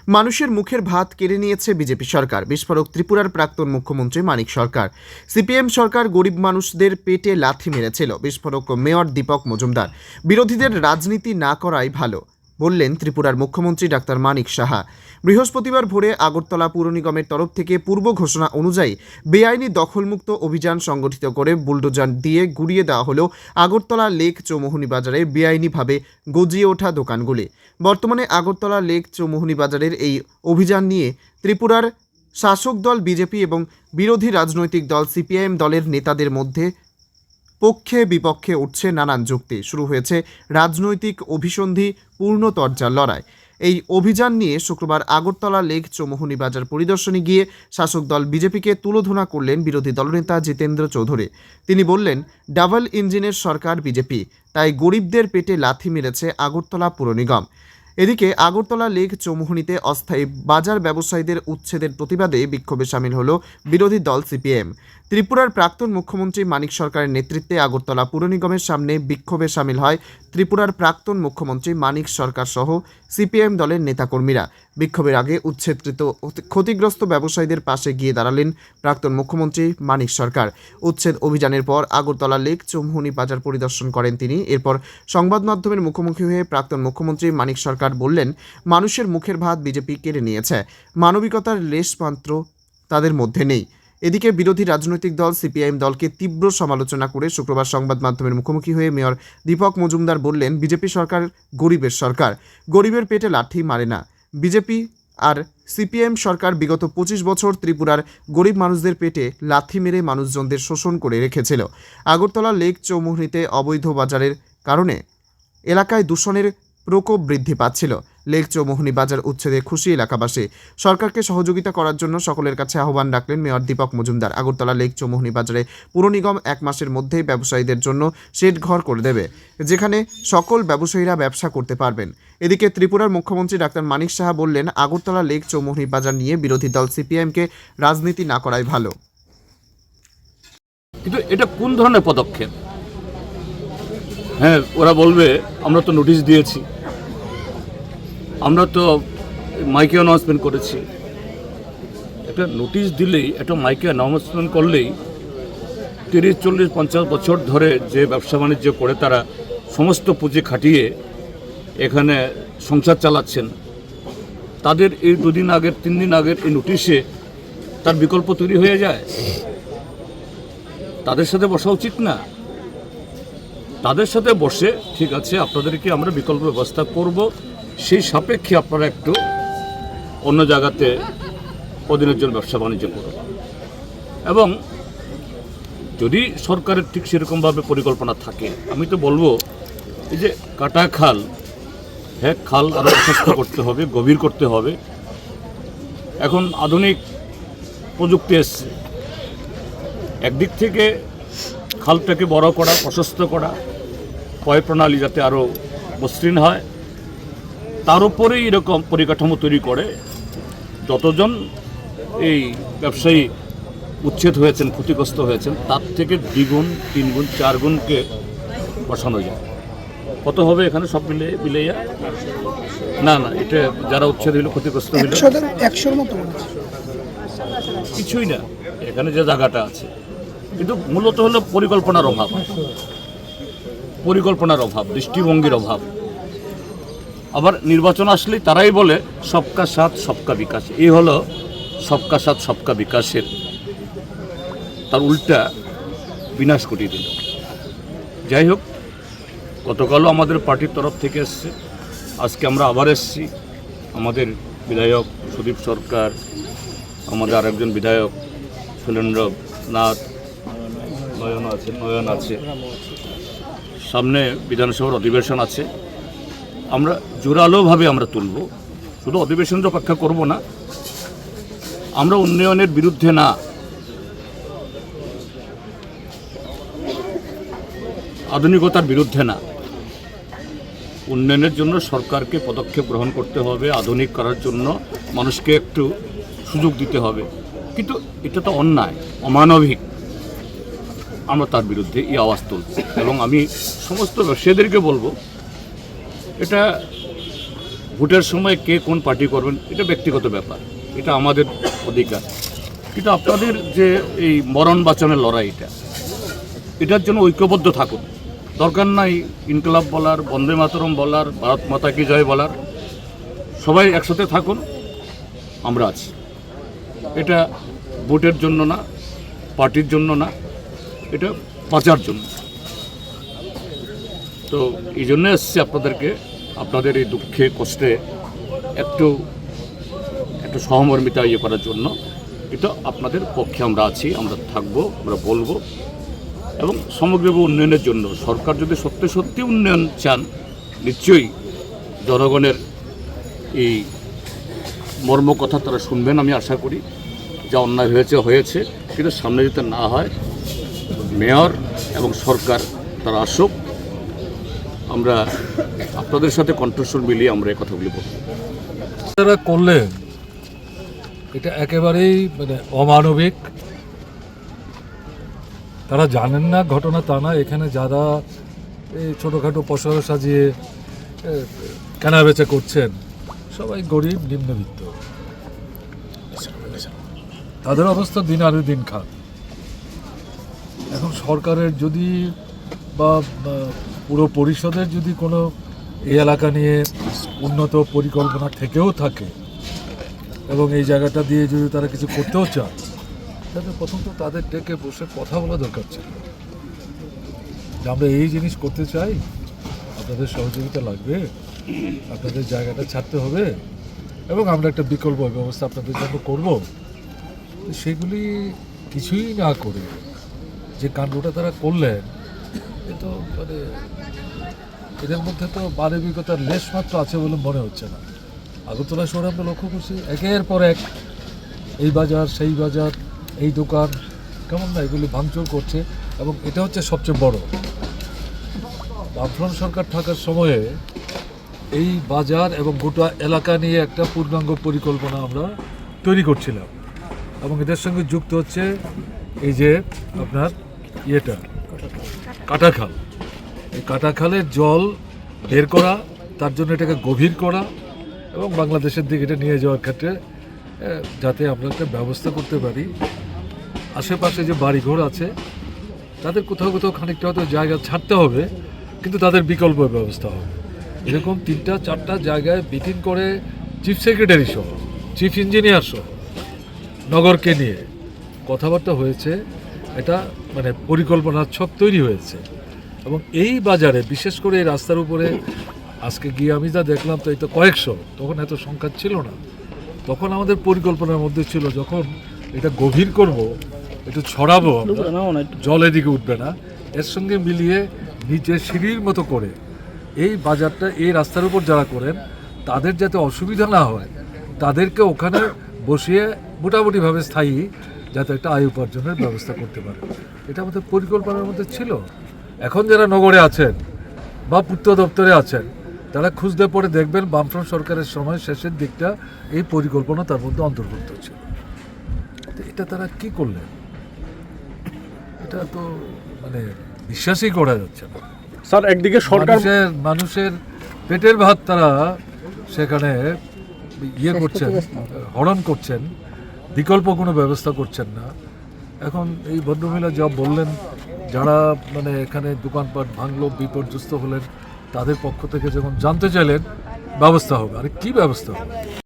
মানুষের মুখের ভাত কেড়ে নিয়েছে বিজেপি সরকার। বিস্ফোরক ত্রিপুরার প্রাক্তন মুখ্যমন্ত্রী মানিক সরকার। সিপিএম সরকার গরিব মানুষদের পেটে লাথি মেরেছিল। বিস্ফোরক মেয়র দীপক মজুমদার। বিরোধীদের রাজনীতি না করাই ভালো বললেন ত্রিপুরার মুখ্যমন্ত্রী ডাক্তার মানিক সাহা। বৃহস্পতিবার ভোরে আগরতলা পুর নিগমের তরফ থেকে পূর্ব ঘোষণা অনুযায়ী বেআইনি দখলমুক্ত অভিযান সংগঠিত করে বুলডোজার দিয়ে গুড়িয়ে দেওয়া হলো আগরতলা লেক চৌমুহনী বাজারে বেআইনিভাবে গজিয়ে ওঠা দোকানগুলি। বর্তমানে আগরতলা লেক চৌমুহনী বাজারের এই অভিযান নিয়ে ত্রিপুরার শাসক দল বিজেপি এবং বিরোধী রাজনৈতিক দল সিপিআইএম দলের নেতাদের মধ্যে পক্ষে বিপক্ষে উঠছে নানান যুক্তি। শুরু হয়েছে রাজনৈতিক অভিসন্ধি পূর্ণতর্জার লড়াই। এই অভিযান নিয়ে শুক্রবার আগরতলা লেক চৌমুহনী বাজার পরিদর্শনে গিয়ে শাসক দল বিজেপিকে তুলোধনা করলেন বিরোধী দলনেতা জিতেন্দ্র চৌধুরী। তিনি বললেন, ডাবল ইঞ্জিনের সরকার বিজেপি, তাই গরিবদের পেটে লাথি মেরেছে আগরতলা পুর নিগম। এদিকে আগরতলা লেক চৌমুহনীতে অস্থায়ী বাজার ব্যবসায়ীদের উচ্ছেদের প্রতিবাদে বিক্ষোভে সামিল হল বিরোধী দল সিপিএম। ত্রিপুরার প্রাক্তন মুখ্যমন্ত্রী মানিক সরকারের নেতৃত্বে আগরতলা পুর নিগমের সামনে বিক্ষোভে সামিল হয় ত্রিপুরার প্রাক্তন মুখ্যমন্ত্রী মানিক সরকার সহ সিপিএম দলের নেতাকর্মীরা। বিক্ষোভের আগে উচ্ছেদকৃত ক্ষতিগ্রস্ত ব্যবসায়ীদের পাশে গিয়ে দাঁড়ালেন প্রাক্তন মুখ্যমন্ত্রী মানিক সরকার। উচ্ছেদ অভিযানের পর আগরতলা লেক চৌমুহনী বাজার পরিদর্শন করেন তিনি। এরপর সংবাদ মাধ্যমের মুখোমুখি হয়ে প্রাক্তন মুখ্যমন্ত্রী মানিক সরকার বললেন, মানুষের মুখের ভাত বিজেপি কেড়ে নিয়েছে, মানবিকতার লেশমাত্র তাদের মধ্যে নেই। এদিকে বিরোধী রাজনৈতিক দল সিপিআইএম দলকে তীব্র সমালোচনা করে শুক্রবার সংবাদ মাধ্যমের মুখোমুখি হয়ে মেয়র দীপক মজুমদার বললেন, বিজেপি সরকার গরিবের সরকার, গরিবের পেটে লাঠি মারে না। বিজেপি আর সিপিএম সরকার বিগত 25 বছর ত্রিপুরার গরিব মানুষদের পেটে লাথি মেরে মানুষজনদের শোষণ করে রেখেছিল। আগরতলা লেক চৌমুহনীতে অবৈধ বাজারের কারণে এলাকায় দূষণের প্রকোপ বৃদ্ধি পাচ্ছিল। লেক চৌমুহনী বাজার উচ্ছেদে খুশি এলাকাবাসী। সরকারকে সহযোগিতা করার জন্য সকলের কাছে আহ্বান রাখলেন মেয়র দীপক মজুমদার। আগরতলা লেক চৌমুহনী বাজারে পুর নিগম 1 মাসের মধ্যেই ব্যবসায়ীদের জন্য শেড ঘর করে দেবে, যেখানে সকল ব্যবসায়ীরা ব্যবসা করতে পারবেন। এদিকে ত্রিপুরার মুখ্যমন্ত্রী ডাক্তার মানিক সাহা বললেন, আগরতলা লেক চৌমুহনী বাজার নিয়ে বিরোধী দল সিপিএমকে রাজনীতি না করাই ভালো। কিন্তু এটা কোন ধরনের পদক্ষেপ? হ্যাঁ, ওরা বলবে আমরা তো নোটিশ দিয়েছি, আমরা তো মাইকে অ্যানাউন্সমেন্ট করেছি। একটা নোটিশ দিলেই, একটা মাইকে অ্যানাউন্সমেন্ট করলেই 30, 40, 50 বছর ধরে যে ব্যবসা বাণিজ্য করে তারা সমস্ত পুঁজি খাটিয়ে এখানে সংসার চালাচ্ছেন, তাদের এই 2 দিন আগের 3 দিন আগের এই নোটিশে তার বিকল্প তৈরি হয়ে যায়। তাদের সাথে বসা উচিত না? তাদের সাথে বসে ঠিক আছে, আপনাদেরকে আমরা বিকল্প ব্যবস্থা করব, সেই সাপেক্ষে আপনারা একটু অন্য জায়গাতে কদিনের জন্য ব্যবসা বাণিজ্য করুন। এবং যদি সরকারের ঠিক সেরকমভাবে পরিকল্পনা থাকে, আমি তো বলবো এই যে কাটা খাল, হ্যাঁ, খাল আরও প্রশস্ত করতে হবে, গভীর করতে হবে। এখন আধুনিক প্রযুক্তি এসছে, একদিক থেকে খালটাকে বড় করা, প্রশস্ত করা, পয় প্রণালী যাতে আরও মসৃণ হয়, তার উপরেই এরকম পরিকাঠামো তৈরি করে যতজন এই ব্যবসায়ী উচ্ছেদ হয়েছেন, ক্ষতিগ্রস্ত হয়েছেন, তার থেকে 2 গুণ, 3 গুণ, 4 গুণকে বসানো যায়। কত হবে এখানে সব মিলিয়ে? না, এটা যারা উচ্ছেদ হইল, ক্ষতিগ্রস্ত হইল, 100-র মতো কিছুই না এখানে যে জায়গাটা আছে। কিন্তু মূলত হলো পরিকল্পনার অভাব, দৃষ্টিভঙ্গির অভাব। আবার নির্বাচন আসলেই তারাই বলে সবকা সাথ সবকা বিকাশ। এই হলো সবকা সাথ সবকা বিকাশের তার উল্টা বিনাশ ঘটিয়ে দিল। যাই হোক, গতকালও আমাদের পার্টির তরফ থেকে এসছে, আজকে আমরা আবার এসছি। আমাদের বিধায়ক সুদীপ সরকার, আমাদের আরেকজন বিধায়ক সুরেন্দ্রনাথ, নয়ন আছে, সামনে বিধানসভার অধিবেশন আছে। আমরা জোরালোভাবে আমরা তুলব, শুধু অধিবেশনের অপেক্ষা করব না। আমরা উন্নয়নের বিরুদ্ধে না, আধুনিকতার বিরুদ্ধে না। উন্নয়নের জন্য সরকারকে পদক্ষেপ গ্রহণ করতে হবে, আধুনিক করার জন্য মানুষকে একটু সুযোগ দিতে হবে। কিন্তু এটা তো অন্যায়, অমানবিক। আমরা তার বিরুদ্ধে এই আওয়াজ তুলব এবং আমি সমস্ত ব্যবসায়ীদেরকে বলবো, এটা ভোটের সময় কে কোন পার্টি করবেন এটা ব্যক্তিগত ব্যাপার, এটা আমাদের অধিকার। কিন্তু আপনাদের যে এই মরণ বাঁচানোর লড়াইটা, এটার জন্য ঐক্যবদ্ধ থাকুন। দরকার নাই ইনকলাব বলার, বন্দে মাতরম বলার, ভারত মাতা কি জয় বলার, সবাই একসাথে থাকুন, আমরা আছি। এটা ভোটের জন্য না, পার্টির জন্য না, এটা বাঁচার জন্য। তো এই জন্য এসছি আপনাদেরকে, আপনাদের এই দুঃখে কষ্টে একটু সহমর্মিতা ইয়ে করার জন্য। এটা আপনাদের পক্ষে আমরা আছি, আমরা থাকবো, আমরা বলবো। এবং সমগ্র উন্নয়নের জন্য সরকার যদি সত্যি সত্যি উন্নয়ন চান, নিশ্চয়ই জনগণের এই মর্ম কথা তারা শুনবেন, আমি আশা করি। যা অন্যায় হয়েছে, কিন্তু সামনে যাতে না হয়, মেয়র এবং সরকার তারা আসুক, আমরা আপনাদের সাথে কণ্ঠস্বর মিলিয়ে আমরা এই কথাগুলি বলব। যারা করলেন এটা একেবারেই মানে অমানবিক। তারা জানেন না ঘটনা তা না, এখানে যারা এই ছোটোখাটো পোশাক সাজিয়ে কেনাবেচা করছেন সবাই গরিব নিম্নবিত্ত, তাদের অবস্থা দিন আনে দিন খারাপ। এখন সরকারের যদি বা পুরো পরিষদের যদি কোনো এই এলাকা নিয়ে উন্নত পরিকল্পনা থেকেও থাকে এবং এই জায়গাটা দিয়ে যদি তারা কিছু করতেও চায়, তাহলে প্রথম তো তাদের ডেকে বসে কথা বলা দরকার ছিল যে আমরা এই জিনিস করতে চাই, আপনাদের সহযোগিতা লাগবে, আপনাদের জায়গাটা ছাড়তে হবে এবং আমরা একটা বিকল্প ব্যবস্থা আপনাদের জন্য করব। সেগুলি কিছুই না করে যে কাণ্ডটা তারা করলেন, এ তো মানে এদের মধ্যে তো মানবিকতার লেশ মাত্র আছে বলে মনে হচ্ছে না। আগরতলা শহরে আমরা লক্ষ্য করছি একের পর এক এই বাজার সেই বাজার, এই দোকান, কেমন না এগুলি ভাঙচুর করছে। এবং এটা হচ্ছে সবচেয়ে বড়, বামফ্রন্ট সরকার থাকার সময়ে এই বাজার এবং গোটা এলাকা নিয়ে একটা পূর্ণাঙ্গ পরিকল্পনা আমরা তৈরি করছিলাম। এবং এটার সঙ্গে যুক্ত হচ্ছে এই যে আপনার কাটাখাল, এই কাটাখালের জল বের করা, তার জন্য এটাকে গভীর করা এবং বাংলাদেশের দিকে এটা নিয়ে যাওয়ার ক্ষেত্রে যাতে আমরা একটা ব্যবস্থা করতে পারি। আশেপাশে যে বাড়িঘর আছে তাদের কোথাও কোথাও খানিকটা হয়তো জায়গা ছাড়তে হবে, কিন্তু তাদের বিকল্প ব্যবস্থা হবে। এরকম 3-4টা জায়গায় মিটিং করে চিফ সেক্রেটারি সহ, চিফ ইঞ্জিনিয়ার সহ নগরকে নিয়ে কথাবার্তা হয়েছে। এটা মানে পরিকল্পনার ছক তৈরি হয়েছে। এবং এই বাজারে বিশেষ করে এই রাস্তার উপরে আজকে গিয়ে আমি যা দেখলাম, তো এই তো কয়েকশো, তখন এত সংখ্যা ছিল না। তখন আমাদের পরিকল্পনার মধ্যে ছিল যখন এটা গভীর করব, একটু ছড়াবো, জল এদিকে উঠবে না, এর সঙ্গে মিলিয়ে নিচে সিঁড়ির মতো করে এই বাজারটা এই রাস্তার উপর যারা করেন তাদের যাতে অসুবিধা না হয়, তাদেরকে ওখানে বসিয়ে মোটামুটিভাবে স্থায়ী যাতে একটা আয় উপার্জনের ব্যবস্থা করতে পারে, এটা আমাদের পরিকল্পনার মধ্যে ছিল। এখন যারা নগরে আছেন বা পূর্ত দপ্তরে আছেন, তারা খুঁজতে পরে দেখবেন বামফ্রন্ট সরকারের সময় শেষের দিকটা এই পরিকল্পনা তার মধ্যে অন্তর্ভুক্ত ছিল। তো এটা তারা কি করলেন, এটা তো মানে বিশ্বাসই করা যাচ্ছে না। স্যার, একদিকে সরকার মানুষের পেটের ভাত তারা সেখানে করছেন, হরণ করছেন, বিকল্প কোনো ব্যবস্থা করছেন না। এখন এই ভদ্রমহিলা যা বললেন, যারা মানে এখানে দোকানপাট ভাঙলো, বিপর্যস্ত হলেন, তাদের পক্ষ থেকে যখন জানতে চাইলেন ব্যবস্থা হবে, আরে কি ব্যবস্থা হবে?